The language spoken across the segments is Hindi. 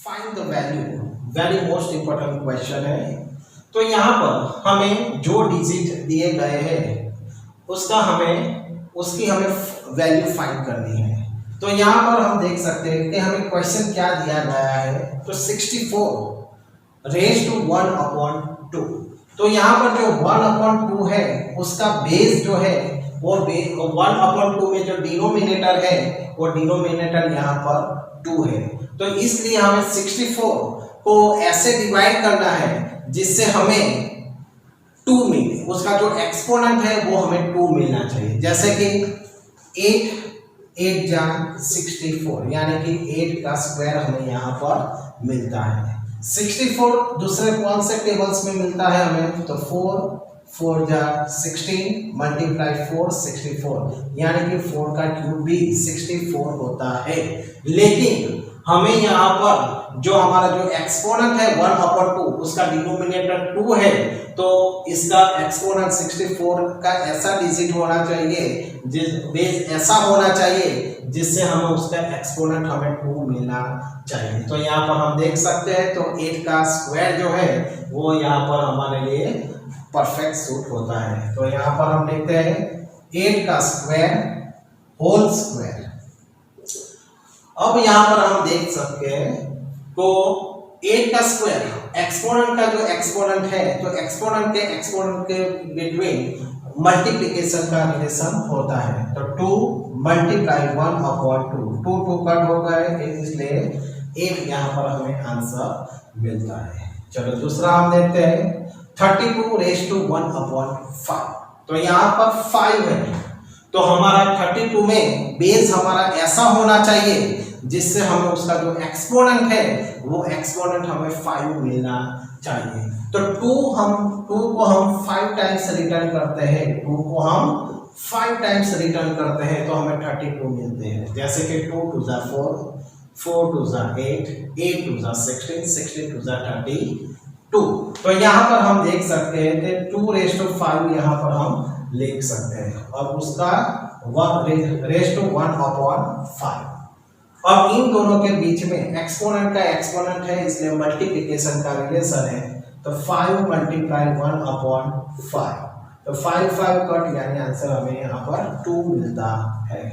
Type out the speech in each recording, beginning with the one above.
Find the value, very most important question है। तो यहाँ पर हमें जो डिजिट दिए गए हैं उसकी हमें वैल्यू फाइंड करनी है। तो यहाँ पर हम देख सकते हैं कि हमें क्वेश्चन क्या दिया गया है। तो 64 रेज टू 1/2। तो यहाँ पर जो 1/2 है उसका बेस जो है वो 1/2 में जो डिनोमिनेटर है वो डिनोमिनेटर यहाँ पर 2 है। तो इसलिए हमें 64 को ऐसे डिवाइड करना है जिससे हमें 2 मिले, उसका जो एक्सपोनेंट है वो हमें 2 मिलना चाहिए। जैसे कि 8 जा 64 यानी कि 8 का स्क्वायर हमें यहाँ पर मिलता है। 64 दूसरे कौन से टेबल्स में मिलता है हमें, तो 4 जा 16 मल्टीप्लाई 4 64 यानी कि 4 का क्यूब भी 64 होता है। लेकिन हमें यहाँ पर जो हमारा जो एक्सपोनेंट है 1/2 उसका डिनोमिनेटर 2 है, तो इसका एक्सपोनेंट 64 का ऐसा डिजिट होना चाहिए, बेस ऐसा होना चाहिए जिससे हमें उसका एक्सपोनेंट हमें 2 मिलना चाहिए। तो यहाँ पर हम देख सकते हैं तो 8 का स्क्वायर जो है वो यहाँ पर हमारे लिए परफेक्ट सूट होता है। तो यहाँ पर हम देखते हैं 8 का स्क्वायर होल स्क्वायर। अब यहाँ पर हम देख सकते हैं तो 8 का स्क्वायर एक्सपोनेंट का जो एक्सपोनेंट है तो एक्सपोनेंट के बिटवीन मल्टीप्लिकेशन का रिलेशन होता है। तो 2 मल्टीप्लाई 1/2 2 कट हो गए, इसलिए 8 यहाँ पर हमें आंसर मिलता है। चलो दूसरा हम देखते हैं 32 रेज टू 1/5। तो यहाँ पर 5 है, तो हमारा 32 में बेस हमारा ऐसा होना चाहिए जिससे हमें उसका जो एक्सपोनेंट है वो एक्सपोनेंट हमें 5 मिलना चाहिए। तो 2 को हम 5 टाइम्स रिटर्न करते हैं, 2 को हम 5 टाइम्स रिटर्न करते हैं तो हमें 32 मिलते हैं। जैसे कि 2 2 जा 4 4 2 जा 8 8 2 जा 16 16 2 जा 32। तो यहाँ पर हम देख सकते हैं कि 2 रेज टू 5 यहाँ पर हम लिख सकते हैं और उसका 1 रेज टू 1/5। अब इन दोनों के बीच में एक्सपोनेंट का एक्सपोनेंट है इसलिए मल्टीप्लिकेशन का रिलेशन है। तो 5 मल्टीप्लाई 1/5, तो 5 कट यानी आंसर हमें यहाँ पर 2 मिलता है।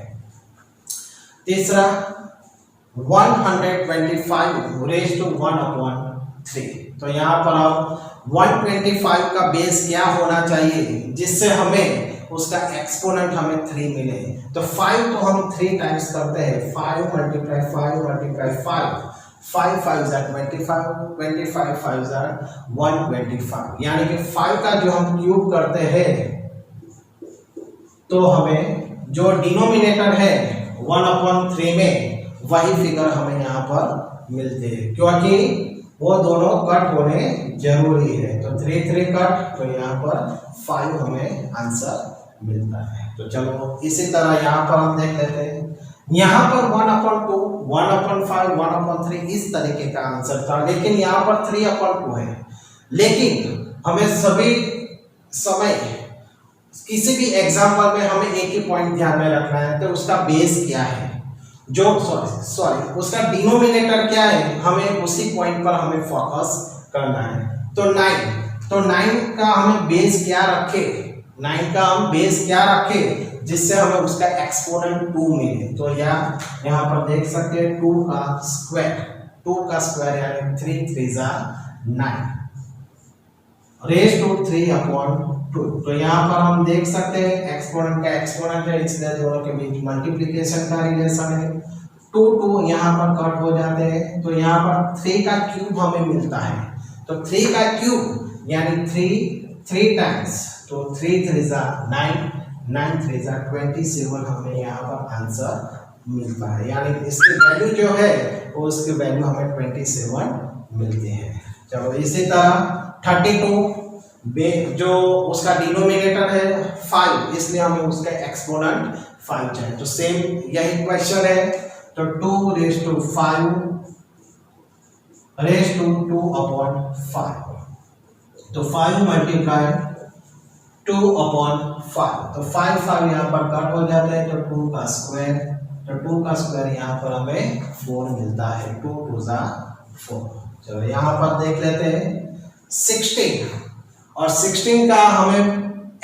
तीसरा 125 रेज टू 1/3। तो यहाँ पर अब 125 का बेस क्या होना चाहिए जिससे हमें उसका एक्सपोनेंट हमें 3 मिले। तो 5 को हम 3 टाइम्स करते हैं, 5 मल्टीप्लाई 5 मल्टीप्लाई 5 5 जा 25 25 5 जा 125 यानी कि 5 का जो हम क्यूब करते हैं तो हमें जो डिनोमिनेटर है 1/3 में वही फिगर हमें यहाँ पर मिलते हैं, क्योंकि वो दोनों कट होने जरूरी है। तो 3 3 कट, तो यहाँ पर 5 हमें आंसर मिलता है। तो चलो इसी तरह यहाँ पर हम देख लेते हैं, यहाँ पर 1/2 1/5 1/3 इस तरीके का आंसर था, लेकिन यहाँ पर 3/2 है। लेकिन हमें सभी समय किसी भी एग्जाम्पल में हमें एक ही पॉइंट ध्यान में रखना है, तो उसका बेस क्या है, जो सॉरी उसका डिनोमिनेटर क्या है, हमें उसी पॉइंट पर हमें फोकस करना है। तो 9 का हमें बेस क्या रखे, 9 का हम बेस क्या रखे जिससे हमें उसका एक्सपोनेंट 2 मिले। तो यहाँ पर देख सकते हैं 2 का स्क्वायर यानी 3 3 जा 9 रेज टू 3/2। तो यहाँ पर हम देख सकते हैं एक्सपोनेंट का एक्सपोनेंट है इसलिए दोनों के बीच मल्टीप्लिकेशन का रिलेशन है। 2 2 यहाँ पर कट हो जाते हैं, तो यहाँ पर 3 का क्यूब हमें मिलता है। तो 3 का क्यूब यानी 3 टाइम्स, तो 3 3 जा 9 9 3 जा 27 हमें यहाँ पर आंसर मिलता है, यानी इसकी वैल्यू जो है वो उसकी वैल्यू हमें 27 मिलती है। चलो इसी तरह 32 जो उसका डिनोमिनेटर है 5, इसलिए हमें उसका एक्सपोनेंट 5 चाहिए। तो सेम यही क्वेश्चन है। तो 2 रेज टू 5 रेज टू 2/5, तो 5 मल्टीप्लाई 2/5, तो 5 यहाँ पर कट हो जाता है। तो 2 का स्क्वायर, तो 2 का स्क्वायर यहाँ पर हमें 4 मिलता है। 2 2 जा चलो यहाँ पर देख लेते हैं 16 और 16 का हमें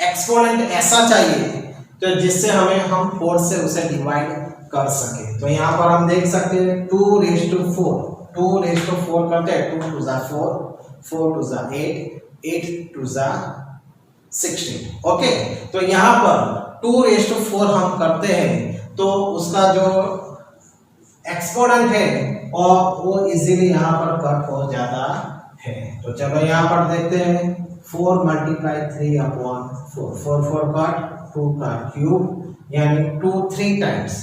एक्सपोनेंट ऐसा चाहिए तो जिससे हम 4 से उसे डिवाइड कर सके। तो यहाँ पर हम देख सकते हैं 2 रेज़ टू 4 करते हैं, 2 टू 4, 4 टू 8, 8 टू 16। ओके, तो यहाँ पर 2 रेज़ टू 4 हम करते हैं तो उसका जो एक्सपोनेंट है और वो इजीली यहाँ पर कट हो जाता है। तो चलो यहाँ पर देखते हैं 4 मल्टीप्लाई 3 अपॉन 4, 4 4 कट, 2 का क्यूब यानी 2 3 टाइम्स,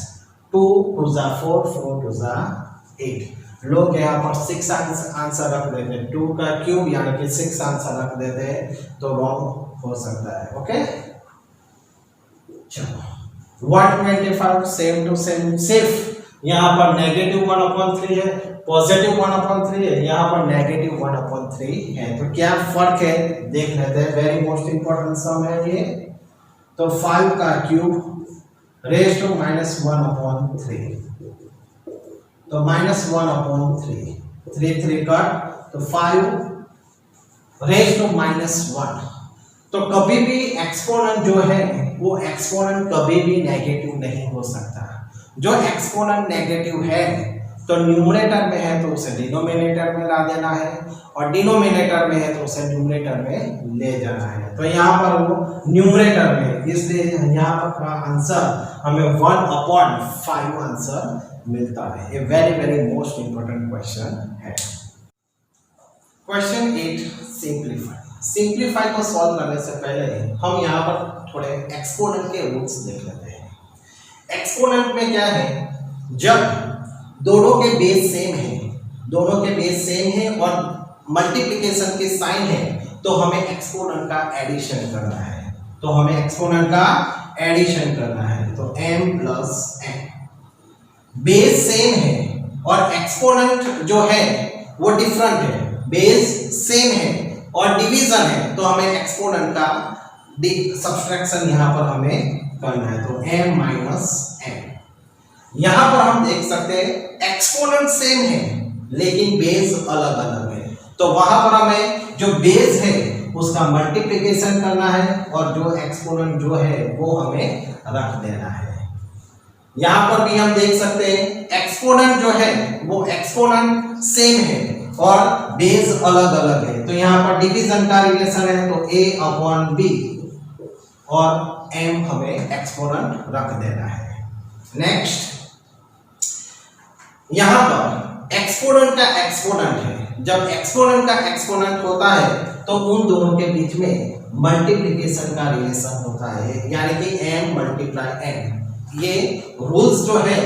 2 टू 4, 4 टू 8। लोग यहाँ पर 6 आंसर रख देते हैं, 2 का क्यूब यानी कि 6 आंसर रख देते हैं तो रॉन्ग हो सकता है। ओके, चलो 125 सेम टू सेम, सिर्फ यहाँ पर नेगेटिव 1/3 है, पॉजिटिव 1/3 है, यहाँ पर नेगेटिव 1/3 है। तो क्या फर्क है देख लेते हैं, वेरी मोस्ट इंपॉर्टेंट सम है ये। तो 5 का क्यूब रेज़ टू -1/3, तो -1/3, 3 3 कट, तो 5 रेज़ टू -1। तो कभी भी एक्सपोनेंट जो है वो एक्सपोनेंट कभी भी नेगेटिव नहीं हो सकता। जो एक्सपोनेंट नेगेटिव है तो न्यूमरेटर में है तो उसे डिनोमिनेटर में ला देना है, और डिनोमिनेटर में है तो उसे न्यूमरेटर में ले जाना है। तो यहाँ पर वो न्यूमरेटर में, इसलिए यहाँ पर का आंसर हमें 1/5 आंसर मिलता है। ये very very most important question है। क्वेश्चन 8 सिंप्लीफाई को सॉल्व करने से पहले हम यहाँ पर थोड़े एक्सपोनेंट के रूल्स देख लेते हैं। एक्सपोनेंट में क्या है, जब दोनों के बेस सेम है और मल्टीप्लिकेशन के साइन है तो हमें एक्सपोनेंट का एडिशन करना है। तो m plus n, base same है और एक्सपोनेंट जो है वो डिफरेंट है। बेस सेम है और डिवीजन है तो हमें एक्सपोनेंट का सब्सट्रैक्शन यहाँ पर हमें करना है। तो m माइनस n, यहाँ पर हम देख सकते हैं एक्सपोनेंट सेम है लेकिन बेस अलग अलग है, तो वहां पर हमें जो बेस है उसका मल्टीप्लिकेशन करना है और जो एक्सपोनेंट जो है वो हमें रख देना है। यहाँ पर भी हम देख सकते हैं एक्सपोनेंट जो है वो एक्सपोनेंट सेम है और बेस अलग अलग है, तो यहाँ पर डिवीजन का रिलेशन है तो a/b और m हमें एक्सपोनेंट रख देना है। नेक्स्ट, यहाँ पर एक्सपोनेंट का एक्सपोनेंट है, जब एक्सपोनेंट का एक्सपोनेंट होता है तो उन दोनों के बीच में मल्टीप्लिकेशन का रिलेशन होता है, यानी कि m मल्टीप्लाई n। ये रूल्स जो है,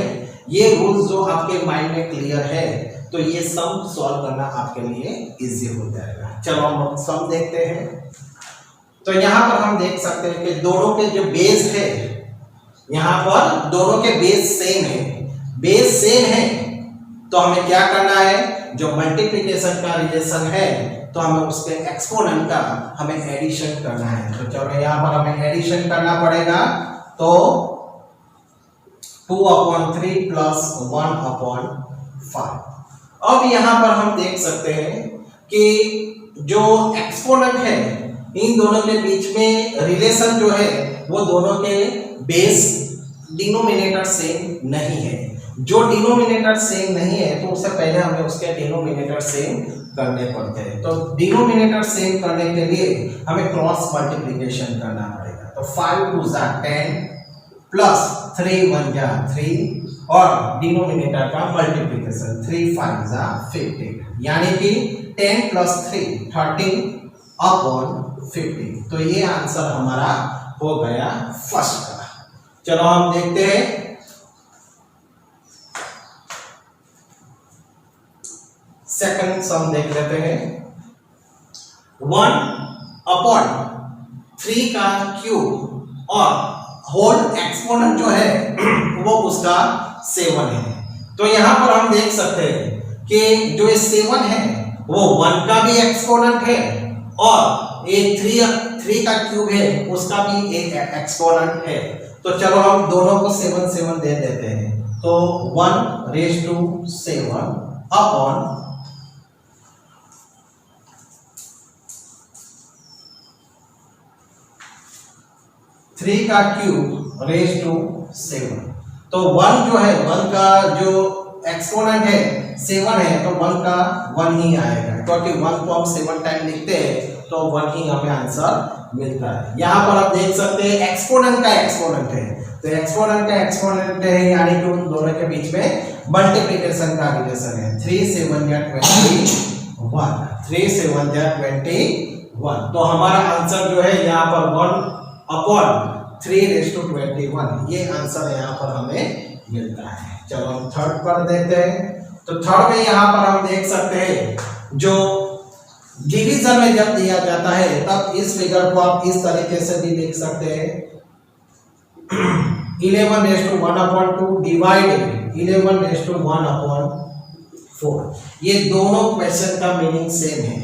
ये रूल्स जो आपके माइंड में क्लियर है तो ये सम सॉल्व करना आपके लिए इजी हो जाएगा। चलो हम सम देखते हैं। तो यहाँ पर हम देख सकते हैं कि दोनों के जो बेस है, यहाँ पर दोनों के बेस सेम है तो हमें क्या करना है, जो मल्टीप्लिकेशन का रिलेशन है तो हमें उसके एक्सपोनेंट का हमें एडिशन करना है। तो चलो यहाँ पर हमें एडिशन करना पड़ेगा, तो 2/3 प्लस 1/5। अब यहाँ पर हम देख सकते हैं कि जो एक्सपोनेंट है इन दोनों के बीच में रिलेशन जो है वो दोनों के बेस डिनोमिनेटर सेम नहीं है। जो डिनोमिनेटर सेम नहीं है तो उससे पहले हमें उसके डिनोमिनेटर सेम करने पड़ते हैं। तो डिनोमिनेटर सेम करने के लिए हमें क्रॉस मल्टीप्लिकेशन करना पड़ेगा। तो 5 2 10 प्लस 3 1 3 और डिनोमिनेटर का मल्टीप्लिकेशन 3 5 15, यानी कि 10 प्लस 3 13/50। तो ये आंसर हमारा हो गया फर्स्ट का। चलो हम देखते हैं सेकंड सम देख लेते हैं। 1/3 का क्यूब और होल एक्सपोनेंट जो है वो उसका 7 है। तो यहां पर हम देख सकते हैं कि जो 7 है वो 1 का भी एक्सपोनेंट है और ये 3 का क्यूब है उसका भी एक एक्सपोनेंट है। तो चलो हम दोनों को 7 7 दे देते हैं। तो 1 रेज़ टू 7 अपॉन 3 का क्यूब रेज टू 7। तो 1 जो है 1 का जो एक्सपोनेंट है 7 है, तो 1 का 1 ही आएगा, क्योंकि 1 को हम 7 टाइम लिखते हैं तो 1 ही हमें आंसर मिलता है। यहाँ पर आप देख सकते हैं एक्सपोनेंट का एक्सपोनेंट है, तो एक्सपोनेंट का एक्सपोनेंट है, यानी कि उन दोनों के बीच में मल्टीप्लिकेशन का रिलेशन है। 3 7 या 21, 3 7 या 21। तो हमारा आंसर जो है यहाँ पर 1/3 ये आंसर यहाँ पर हमें मिलता है। चलो हम थर्ड पर देखते हैं। तो थर्ड में यहाँ पर हम देख सकते हैं जो डिवीजन में जब दिया जाता है तब इस फिगर को आप इस तरीके से भी लिख सकते हैं। 11:1/2 डिवाइडेड 11:1/4। ये दोनों क्वेश्चन का मीनिंग सेम है।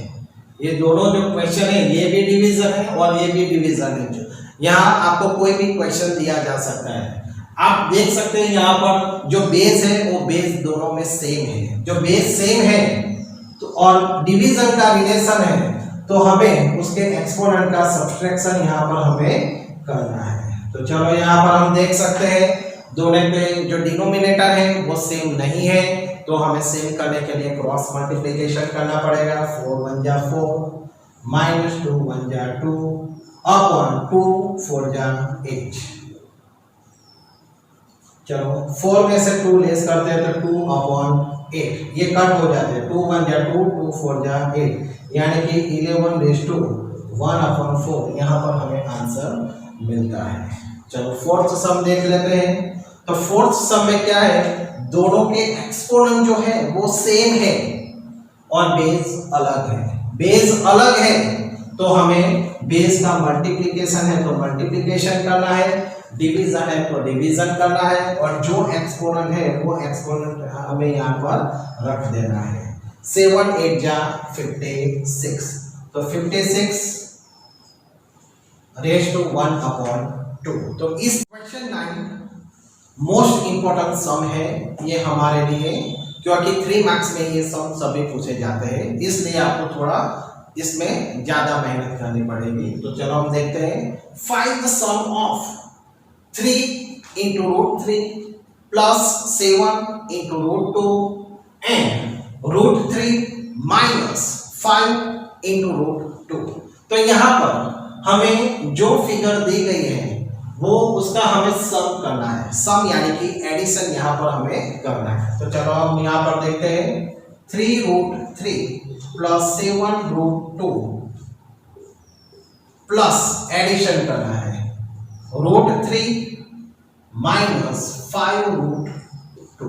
ये दोनों जो क्वेश्चन है ये भी डिवीजन है और ये भी डिवीजन है। यहाँ आपको कोई भी क्वेश्चन दिया जा सकता है। आप देख सकते हैं यहाँ पर जो बेस है वो बेस दोनों में सेम है। जो बेस सेम है तो और डिवीजन का रिलेशन है तो हमें उसके एक्सपोनेंट का सब्सट्रैक्शन यहाँ पर हमें करना है। तो चलो यहाँ पर हम देख सकते हैं दोनों पे जो डिनोमिनेटर है वो सेम नहीं है, तो हमें सेम करने के लिए क्रॉस मल्टीप्लिकेशन करना पड़ेगा। 4 1 जा 4 -2 1 जा 2 अपॉन 2 4 जा 8। चलो 4 में से 2 लेस करते हैं तो 2/8, ये कट हो जाते हैं। 2 1 जा 2 2 4 जा 8, यानी कि 11:1/4 यहाँ पर हमें आंसर मिलता है। चलो फोर्थ सम देख लेते हैं। तो फोर्थ सम में क्या है, दोनों के एक्सपोनेंट जो है वो सेम है और बेस अलग है। बेस अलग है तो हमें बेस का मल्टीप्लिकेशन है तो मल्टीप्लिकेशन करना है, डिवीजन है तो डिवीजन करना है, और जो एक्सपोनेंट है वो एक्सपोनेंट हमें यहाँ पर रख देना है। 7 8 जा 56, तो 56 रेज़ टू 1/2। तो इस क्वेश्चन 9 मोस्ट इंपॉर्टेंट सम है ये हमारे लिए, क्योंकि 3 मार्क्स में ये सम सभी पूछे जाते हैं, इसलिए आपको थोड़ा इसमें ज्यादा मेहनत करनी पड़ेगी। तो चलो हम देखते हैं। Find the sum of 3 into √3 plus 7 into √2 and √3 minus 5 into √2। तो यहाँ पर हमें जो फिगर दी गई है वो उसका हमें सम करना है। सम यानी कि एडिशन यहाँ पर हमें करना है। तो चलो हम यहाँ पर देखते हैं। 3√3 plus 7√2 प्लस एडिशन करना है √3 minus 5√2।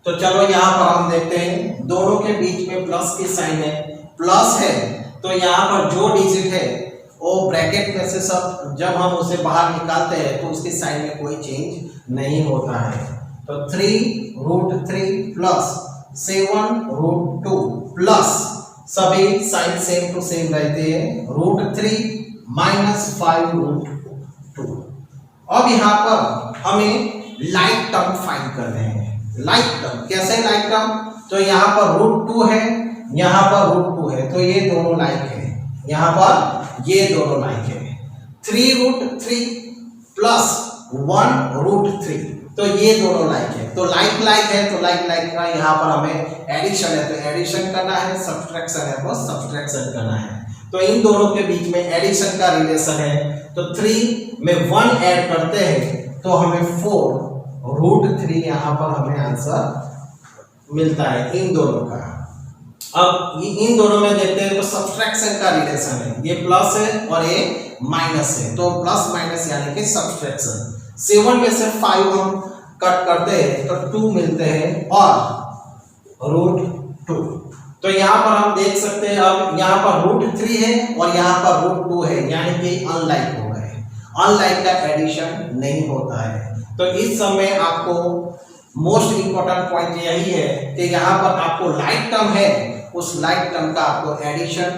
तो चलो यहाँ पर हम देखते हैं दोनों के बीच में प्लस की साइन है, प्लस है तो यहाँ पर जो डिजिट है वो ब्रैकेट में से सब जब हम उसे बाहर निकालते हैं तो उसकी साइन में कोई चेंज नहीं होता है। तो 3√3 प्लस 7√2 प्लस सभी साइन सेम टू सेम रहते हैं √3 minus 5√2। अब यहाँ पर हमें लाइक टर्म फाइंड करने हैं। लाइक टर्म कैसे, लाइक टर्म तो यहाँ पर √2 है, यहाँ पर √2 है, तो ये दोनों लाइक है, यहाँ पर ये दोनों लाइक है। 3√3 प्लस 1√3, तो ये दोनों लाइक है, तो लाइक लाइक है, तो लाइक लाइक का यहाँ पर हमें एडिशन है तो एडिशन करना है, सब्सट्रैक्शन है तो सब्सट्रैक्शन करना है। तो इन दोनों के बीच में एडिशन का रिलेशन है, तो 3 में 1 ऐड करते हैं तो हमें 4√3 यहाँ पर हमें आंसर मिलता है इन दोनों का। अब इन दोनों में देखते हैं तो सब्सट्रैक्शन का रिलेशन है, ये प्लस है और ये माइनस है, तो प्लस माइनस यानी कि सब्सट्रैक्शन। 7 में से 5 हम कट करते हैं तो 2 मिलते हैं और √2। तो यहाँ पर हम देख सकते हैं अब यहाँ पर √3 है और यहाँ पर √2 है, यानी कि अनलाइक हो गए। अनलाइक का एडिशन नहीं होता है। तो इस समय आपको मोस्ट इंपॉर्टेंट पॉइंट यही है कि यहाँ पर आपको लाइक टर्म है, उस लाइक टर्म का आपको एडिशन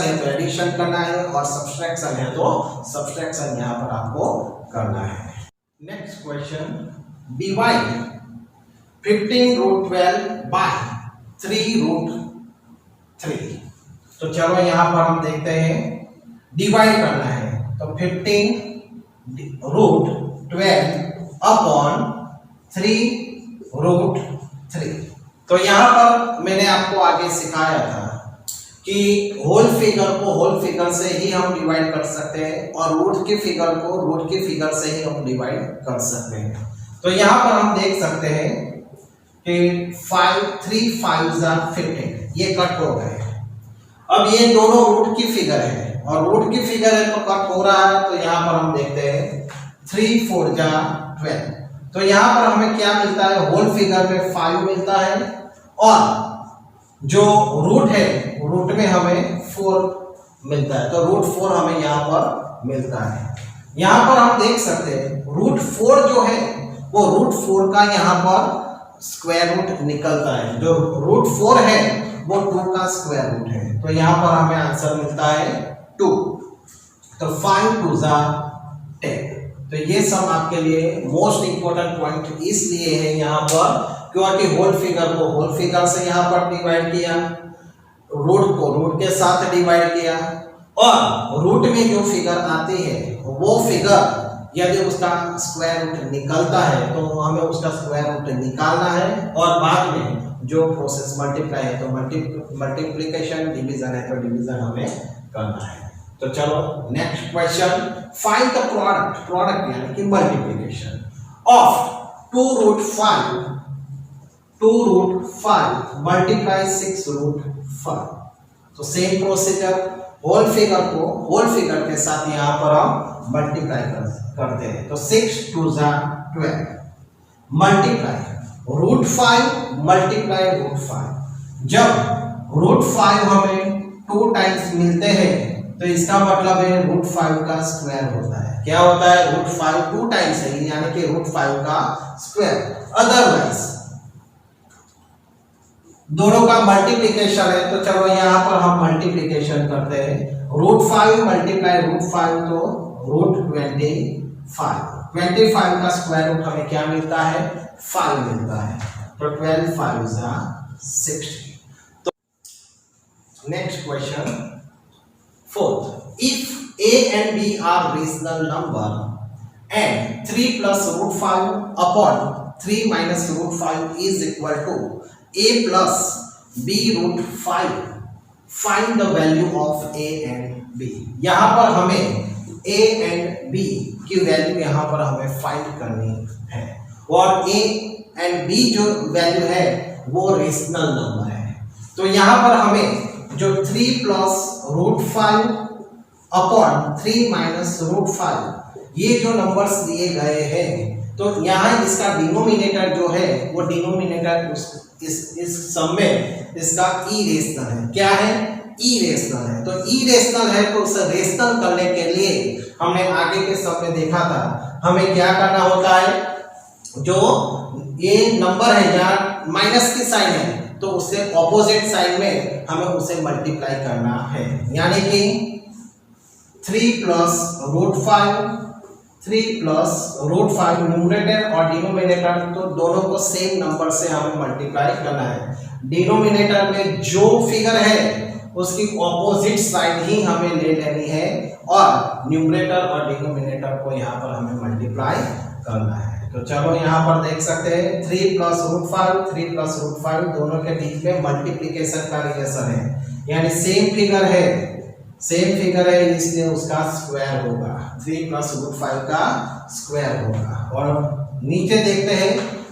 है तो एडिशन करना है और सब्सट्रैक्शन है तो सब्सट्रैक्शन यहाँ पर आपको करना है। Next question, divide 15√12 by 3√3। तो चलो यहाँ पर हम देखते हैं डिवाइड करना है। तो 15√12/3 तो यहाँ पर मैंने आपको आगे सिखाया था कि होल फिगर को होल फिगर से ही हम डिवाइड कर सकते हैं और रूट की फिगर को रूट की फिगर से ही हम डिवाइड कर सकते हैं। तो यहाँ पर हम देख सकते हैं कि 3 5 15 ये कट हो गए। अब ये दोनों रूट की फिगर है और रूट की फिगर है तो कट हो रहा है। तो यहाँ पर हम देखते हैं 3 4 12। तो यहाँ पर हमें क्या मिलता है, होल फिगर में 5 मिलता है और जो रूट है रूट में हमें 4 मिलता है। तो √4 हमें यहाँ पर मिलता है। यहाँ पर हम देख सकते हैं √4 जो है वो √4 का यहाँ पर स्क्वायर रूट निकलता है। जो √4 है वो 2 का स्क्वायर रूट है। तो यहाँ पर हमें आंसर मिलता है 2। तो 5 2 10। तो ये सब आपके लिए मोस्ट इंपोर्टेंट पॉइंट इसलिए है यहाँ पर क्योंकि होल फिगर को होल फिगर से यहाँ पर डिवाइड किया, रूट को रूट के साथ डिवाइड किया और रूट में जो फिगर आती है वो फिगर यदि उसका स्क्वायर रूट निकलता है तो हमें उसका स्क्वायर रूट निकालना है और बाद में जो प्रोसेस मल्टीप्लाई है तो मल्टीप्लिकेशन, डिवीजन है तो डिवीजन हमें करना है। तो चलो next question, find the product यानी कि मल्टीप्लिकेशन ऑफ 2√5 मल्टीप्लाई 6√5। तो सेम प्रोसीजर, होल फिगर को होल फिगर के साथ यहाँ पर हम मल्टीप्लाई करते हैं। तो 6 2 12 मल्टीप्लाई √5 मल्टीप्लाई √5। जब √5 हमें 2 टाइम्स मिलते हैं तो इसका मतलब है √5 का स्क्वायर होता है। क्या होता है, √5 2 टाइम्स है यानी कि √5 का स्क्वायर। अदरवाइज दोनों का मल्टीप्लिकेशन है तो चलो यहाँ पर हम मल्टीप्लिकेशन करते हैं। √5 मल्टीप्लाई √5 तो √25 का स्क्वायर रूट हमें क्या मिलता है, 5 मिलता है। तो 12 5 60। तो next question, fourth, if a and b are rational number and 3 plus √5 upon 3 minus √5 is equal to a plus b √5, find the value of a and b। यहाँ पर हमें a and b की वैल्यू यहाँ पर हमें फाइंड करनी है और a and b जो वैल्यू है वो रेशनल नंबर है। तो यहाँ पर हमें जो 3 plus √5 अपॉन 3 माइनस √5 ये जो नंबर्स दिए गए हैं तो यहाँ इसका डिनोमिनेटर जो है वो डिनोमिनेटर इस सम में इसका इरेशनल है। क्या है, इरेशनल है। तो इरेशनल है तो उसे रेशनल करने के लिए हमने आगे के सम में देखा था हमें क्या करना होता है, जो ये नंबर है यहाँ माइनस की साइन है तो उससे ऑपोजिट साइन में हमें उसे मल्टीप्लाई करना है। यानी कि 3 plus √5 न्यूमरेटर और डिनोमिनेटर तो दोनों को सेम नंबर से हमें मल्टीप्लाई करना है। डिनोमिनेटर में जो फिगर है उसकी ऑपोजिट साइड ही हमें ले लेनी है और न्यूमरेटर और डिनोमिनेटर को यहाँ पर हमें मल्टीप्लाई करना है। तो चलो यहाँ पर देख सकते हैं 3 plus √5 दोनों के बीच में मल्टीप्लिकेशन का रिलेशन है, यानी सेम फिगर है इसलिए उसका स्क्वायर होगा। 3 plus √5 का स्क्वायर होगा। और नीचे देखते हैं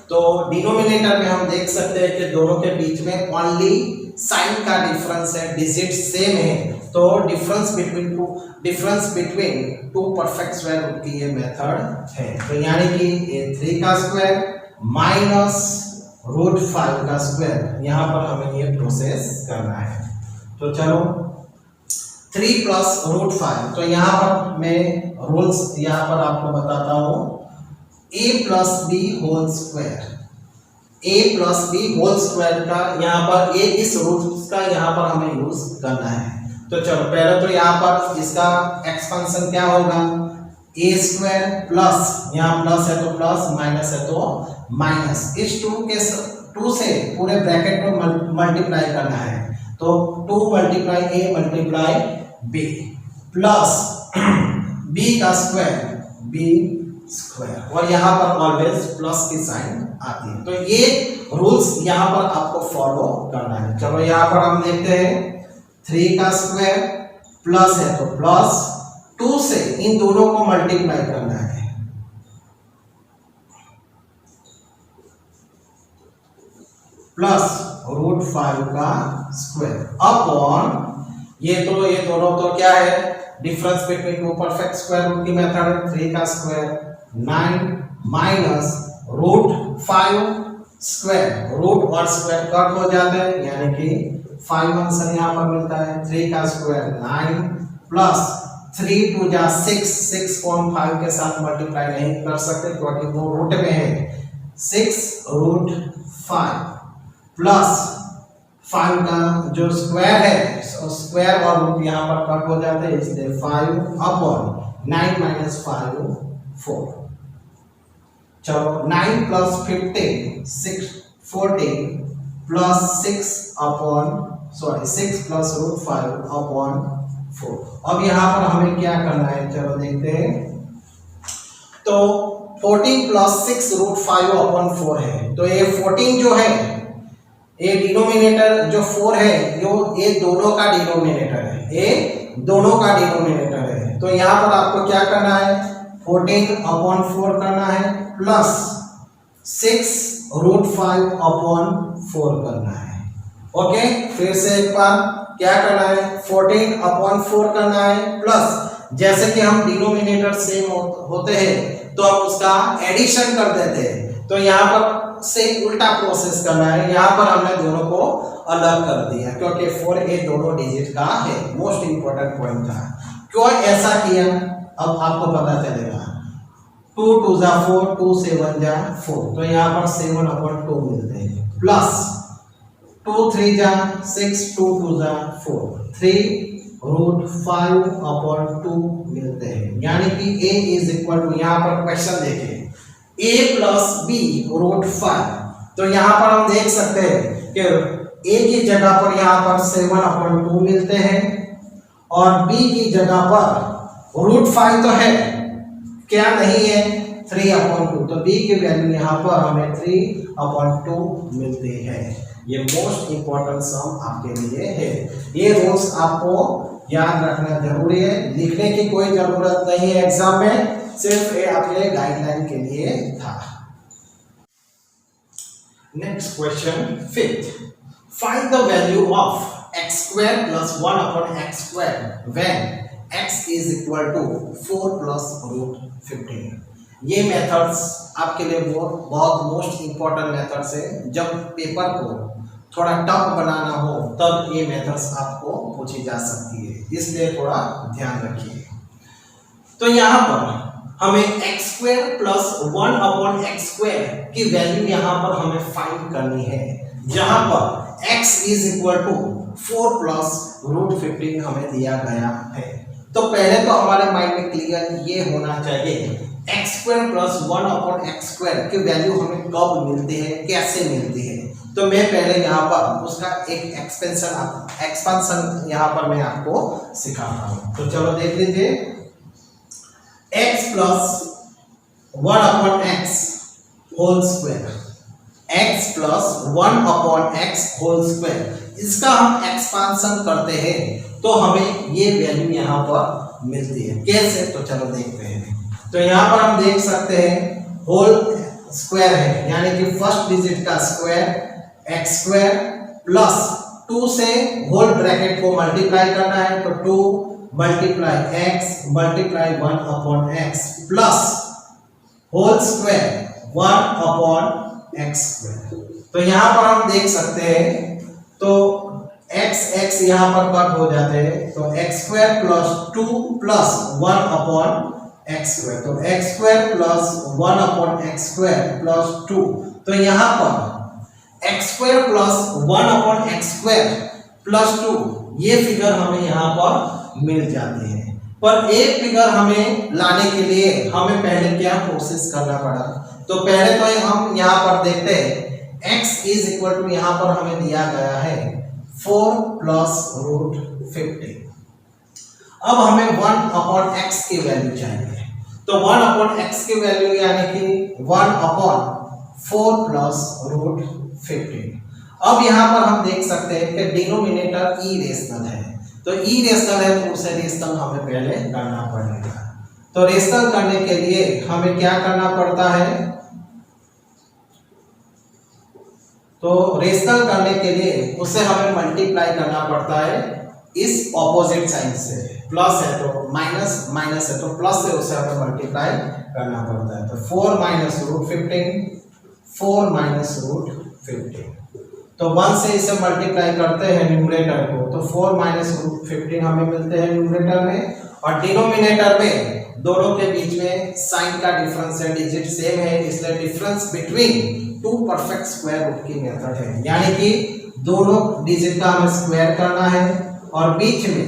तो डिनोमिनेटर में हम देख सकते हैं कि दोनों के बीच में ओनली साइन का डिफरेंस है, डिजिट सेम है। तो difference between two perfect square root की ये मेथड है। तो यानी कि ये 3 का स्क्वायर माइनस √5 का स्क्वायर, यहाँ पर हमें ये प्रोसेस करना है। तो चलो 3 plus √5 तो यहाँ पर मैं रूल्स यहाँ पर आपको बताता हूँ। a plus b whole square का यहाँ पर इस रूल्स का यहाँ पर हमें यूज करना है। तो चलो पहले तो यहाँ पर इसका एक्सपेंशन क्या होगा, a स्क्वायर प्लस, यहाँ प्लस है तो प्लस, माइनस है तो माइनस, इस 2 से पूरे ब्रैकेट में मल्टीप्लाई करना है। तो 2 × a × b प्लस b का स्क्वायर b स्क्वायर, और यहाँ पर ऑलवेज प्लस की साइन आती है। तो ये रूल्स यहाँ पर आपको फॉलो करना है। चलो यहाँ पर हम देखते हैं 3 का स्क्वायर प्लस है तो प्लस 2 से इन दोनों को मल्टीप्लाई करना है, प्लस √5 का स्क्वायर अपॉन ये दोनों तो क्या है, difference between two perfect square root की मेथड है। 3 का स्क्वायर 9 माइनस √5 स्क्वायर, रूट और स्क्वायर कट हो जाते हैं यानी कि 5 आंसर यहाँ पर मिलता है। 3 का स्क्वायर 9 प्लस 3 2 जा 6 को हम 5 के साथ मल्टीप्लाई नहीं कर सकते क्योंकि वो रूट में है। 6√5 प्लस 5 का जो स्क्वायर है, स्क्वायर और रूट यहाँ पर कट हो जाते हैं इसलिए 5 अपॉन 9 माइनस 5 4। चलो 9 प्लस 15 14 प्लस 6 प्लस √5 अपॉन 4। अब यहाँ पर हमें क्या करना है, चलो देखते हैं। तो 14 प्लस 6 √5 अपॉन 4 है, तो ये 14 जो है ये डिनोमिनेटर जो 4 है ये दोनों का डिनोमिनेटर है, ये दोनों का डिनोमिनेटर है। तो यहाँ पर आपको क्या करना है, 14 अपॉन 4 करना है प्लस 6√5 अपॉन 4 करना है। ओके, फिर से एक बार क्या करना है, 14 अपॉन 4 करना है प्लस जैसे कि हम डिनोमिनेटर सेम होते हैं तो हम उसका एडिशन कर देते हैं। तो यहाँ पर से उल्टा प्रोसेस करना है, यहाँ पर हमने दोनों को अलग कर दिया क्योंकि 4 ये दोनों डिजिट का है। मोस्ट इंपोर्टेंट पॉइंट था, क्यों ऐसा किया अब आपको पता चलेगा। 2 2 जा 4, 2 7 जा 4, तो यहाँ पर 7/2 मिलते हैं प्लस 2 3 जा 6, 2 2 जा 4, 3√5/2 मिलते हैं। यानी कि a इज इक्वल टू, यहाँ पर क्वेश्चन देखिए, a प्लस b √5। तो यहाँ पर हम देख सकते हैं कि a की जगह पर यहाँ पर 7/2 मिलते हैं और b की जगह पर √5 तो है, क्या नहीं है, 3/2। तो b की वैल्यू यहाँ पर हमें 3/2 मिलती है। ये मोस्ट इंपॉर्टेंट सम आपके लिए है। ये रूल्स आपको याद रखना जरूरी है, लिखने की कोई जरूरत नहीं है एग्जाम में, सिर्फ ये आपके गाइडलाइन के लिए था। Next question 5th, find the value of x² + 1/x² when x is equal to 4 + √15। ये मेथड्स आपके लिए बहुत मोस्ट इंपॉर्टेंट मेथड्स है। जब पेपर को थोड़ा टफ बनाना हो तब ये मेथड्स आपको पूछी जा सकती है, इसलिए थोड़ा ध्यान रखिए। तो यहाँ पर हमें x² + 1/x² की वैल्यू यहाँ पर हमें फाइंड करनी है, जहां पर x is equal to 4 + √15 हमें दिया गया है। तो पहले तो हमारे माइंड में क्लियर ये होना चाहिए x² + 1/x² की वैल्यू हमें कब मिलती है, कैसे मिलती है। तो मैं पहले यहाँ पर उसका एक एक्सपेंशन यहाँ पर मैं आपको सिखाता हूँ। तो चलो देख लीजिए, x + 1/x whole square, x + 1/x whole square, इसका हम एक्सपेंशन करते हैं तो हमें ये वैल्यू यहाँ पर मिलती है। कैसे, तो चलो देखते हैं। तो यहाँ पर हम देख सकते हैं होल स्क्वायर है, यानी कि फर्स्ट डिजिट का स्क्वायर x² प्लस 2 से होल ब्रैकेट को मल्टीप्लाई करना है, तो 2 × x × 1/x plus whole square 1/x²। तो यहाँ पर हम देख सकते हैं, तो x यहाँ पर कट हो जाते हैं, तो x² + 2 + 1/x², तो x² + 1/x² + 2। तो यहाँ पर x² + 1/x² + 2 ये फिगर हमें यहाँ पर मिल जाती है। पर एक फिगर हमें लाने के लिए हमें पहले क्या प्रोसेस करना पड़ा, तो पहले तो हम यहाँ पर देखते हैं x is equal to, यहाँ पर हमें दिया गया है 4 + √15। अब हमें 1/x की वैल्यू चाहिए, तो 1/x की वैल्यू यानी कि 1/4 प्लस रूट 15। अब यहाँ पर हम देख सकते हैं कि डिनोमिनेटर ई रेशनल है, तो ई रेशनल है तो उसे रेशनल हमें पहले करना पड़ेगा। तो रेशनल करने के लिए हमें क्या करना पड़ता है, तो रेशनल करने के लिए उसे हमें मल्टीप्लाई करना पड़ता है इस ऑपोजिट साइन से, प्लस है तो माइनस, माइनस है तो प्लस से उसे हमें मल्टीप्लाई करना पड़ता है। तो 4 माइनस रूट 15, 4 माइनस रूट 15, तो 1 से इसे मल्टीप्लाई करते हैं न्यूमरेटर को, तो 4 माइनस रूट 15 हमें मिलते हैं न्यूमरेटर में, और डिनोमिनेटर में दोनों के बीच में साइन का डिफरेंस है, डिजिट सेम है, इसलिए difference between two perfect square root की मेथड है, यानी कि दोनों डिजिट का हमें स्क्वायर करना है और बीच में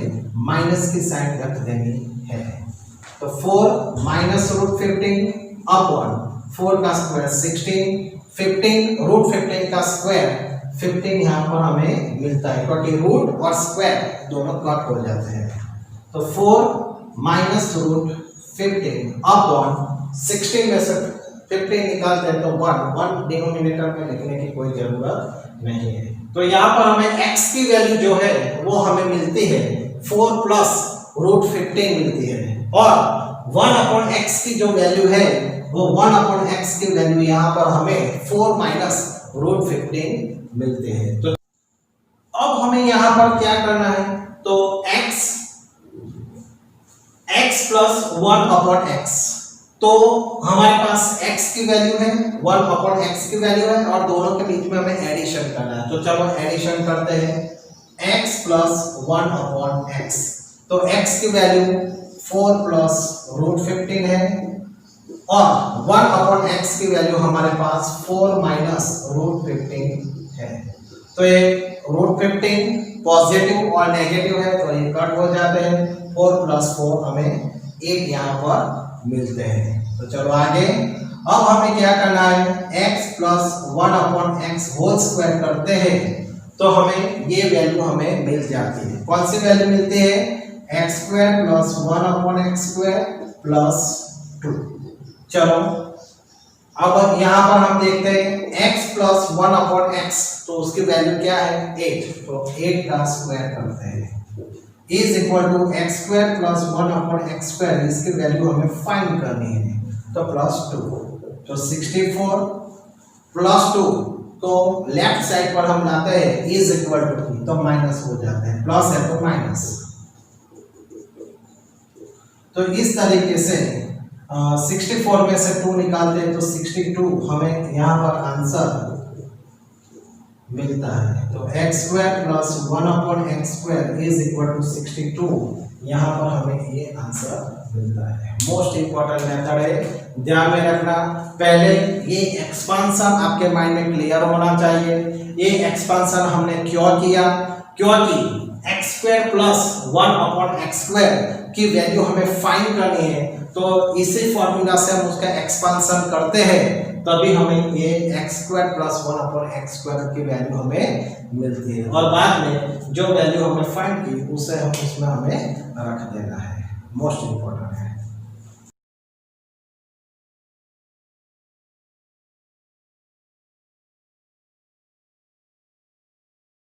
माइनस की साइन रख देनी है। तो 4 माइनस रूट 15 अपॉन 4 का स्क्वायर 16, 15 रूट 15 का स्क्वायर 15 यहाँ पर हमें मिलता है, क्योंकि रूट और स्क्वायर दोनों कट हो जाते हैं। तो 4 माइनस रूट 15 अपॉन 16 में से 15 निकालते हैं तो 1 डिनोमिनेटर में लिखने की कोई जरूरत नहीं है। तो यहाँ पर हमें x की वैल्यू जो है वो हमें मिलती है 4 प्लस रूट 15 मिलती है, और 1/x की जो वैल्यू है वो 1/x की वैल्यू यहाँ पर हमें 4 माइनस रूट 15 मिलते हैं। तो अब हमें यहाँ पर क्या करना है, तो x प्लस 1/x, तो हमारे पास x की वैल्यू है, 1/x की वैल्यू है, और दोनों के बीच में हमें एडिशन करना है। तो चलो एडिशन करते हैं, x प्लस 1/x, तो x की वैल्यू 4 प्लस रूट 15 है, और 1/x की वैल्यू हमारे पास 4 माइनस रूट 15 है। तो ये रूट 15 पॉजिटिव और नेगेटिव है तो ये कट हो जाते हैं, 4 प्लस 4 हमें 8 यहाँ पर मिलते हैं। तो चलो आगे, अब हमें क्या करना है, x plus 1/x whole square करते हैं तो हमें ये वैल्यू हमें मिल जाती है। कौन सी वैल्यू मिलती है, x square plus 1/x square plus 2। चलो अब यहाँ पर हम देखते हैं x प्लस 1/x, तो उसकी वैल्यू क्या है 8, तो 8 का स्क्वायर करते हैं is equal to x square plus 1/x square, इसकी वैल्यू हमें फाइंड करनी है, तो प्लस 2, तो 64 प्लस 2, तो लेफ्ट साइड पर हम लाते हैं इज इक्वल टू, तो माइनस हो जाते हैं, प्लस है तो माइनस। तो इस तरीके से 64 में से 2 निकालते हैं तो 62 हमें यहाँ पर आंसर मिलता है। तो x square plus 1/x square is equal to 62, यहाँ पर हमें ये आंसर मिलता है। मोस्ट इंपॉर्टेंट मेथड है, ध्यान में रखना। पहले ये एक्सपांशन आपके माइंड में क्लियर होना चाहिए। ये एक्सपांशन हमने क्यों किया, क्योंकि x square plus 1/x square की वैल्यू हमें फाइंड करनी है, तो इसी फॉर्मूला से हम उसका एक्सपांशन करते हैं, तभी हमें ये x square plus 1/x square की वैल्यू हमें मिलती है, और बाद में जो वैल्यू हमने फाइंड की उसे हम उसमें हमें रख देना है। मोस्ट इंपॉर्टेंट है।